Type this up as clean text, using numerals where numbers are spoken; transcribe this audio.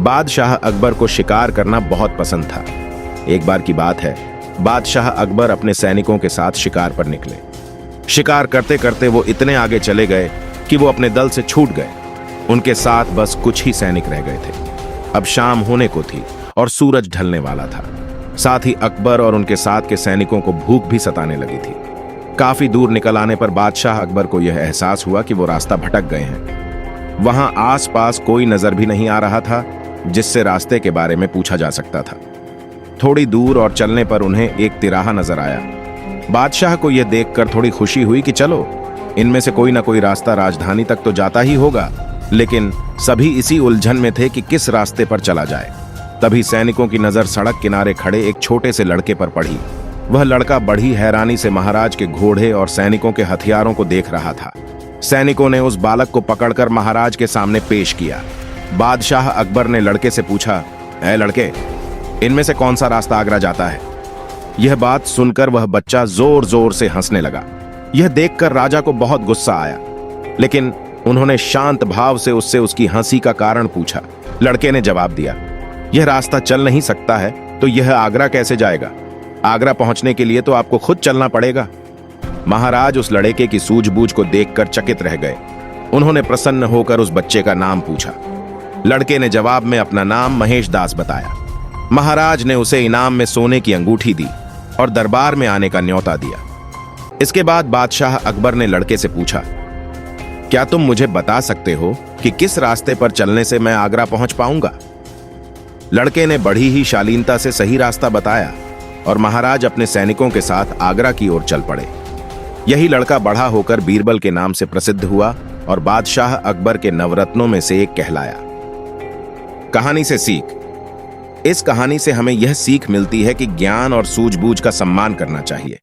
बादशाह अकबर को शिकार करना बहुत पसंद था। एक बार की बात है, बादशाह अकबर अपने सैनिकों के साथ शिकार पर निकले। शिकार करते करते वो इतने आगे चले गए कि वो अपने दल से छूट गए। उनके साथ बस कुछ ही सैनिक रह गए थे। अब शाम होने को थी और सूरज ढलने वाला था। साथ ही अकबर और उनके साथ के सैनिकों को भूख भी सताने लगी थी। काफी दूर निकल आने पर बादशाह अकबर को यह एहसास हुआ कि वो रास्ता भटक गए हैं। वहां आसपास कोई नजर भी नहीं आ रहा था जिससे रास्ते के बारे में पूछा जा सकता था। थोड़ी दूर और चलने पर उन्हें एक तिराहा नजर आया। बादशाह को यह देखकर थोड़ी खुशी हुई कि चलो, इनमें से कोई ना कोई रास्ता राजधानी तक तो जाता ही होगा। लेकिन सभी इसी उलझन में थे कि किस रास्ते पर चला जाए। तभी सैनिकों की नजर सड़क किनारे खड़े एक छोटे से लड़के पर पड़ी। वह लड़का बड़ी हैरानी से महाराज के घोड़े और सैनिकों के हथियारों को देख रहा था। सैनिकों ने उस बालक को पकड़कर महाराज के सामने पेश किया। बादशाह अकबर ने लड़के से पूछा, ऐ लड़के, इनमें से कौन सा रास्ता आगरा जाता है? यह बात सुनकर वह बच्चा जोर जोर से हंसने लगा। यह देखकर राजा को बहुत गुस्सा आया, लेकिन उन्होंने शांत भाव से उससे उसकी हंसी का कारण पूछा। लड़के ने जवाब दिया, यह रास्ता चल नहीं सकता है तो यह आगरा कैसे जाएगा? आगरा पहुंचने के लिए तो आपको खुद चलना पड़ेगा। महाराज उस लड़के की सूझबूझ को देखकर चकित रह गए। उन्होंने प्रसन्न होकर उस बच्चे का नाम पूछा। लड़के ने जवाब में अपना नाम महेश दास बताया। महाराज ने उसे इनाम में सोने की अंगूठी दी और दरबार में आने का न्योता दिया। इसके बाद बादशाह अकबर ने लड़के से पूछा, क्या तुम मुझे बता सकते हो कि किस रास्ते पर चलने से मैं आगरा पहुंच पाऊंगा? लड़के ने बड़ी ही शालीनता से सही रास्ता बताया और महाराज अपने सैनिकों के साथ आगरा की ओर चल पड़े। यही लड़का बड़ा होकर बीरबल के नाम से प्रसिद्ध हुआ और बादशाह अकबर के नवरत्नों में से एक कहलाया। कहानी से सीख। इस कहानी से हमें यह सीख मिलती है कि ज्ञान और सूझबूझ का सम्मान करना चाहिए।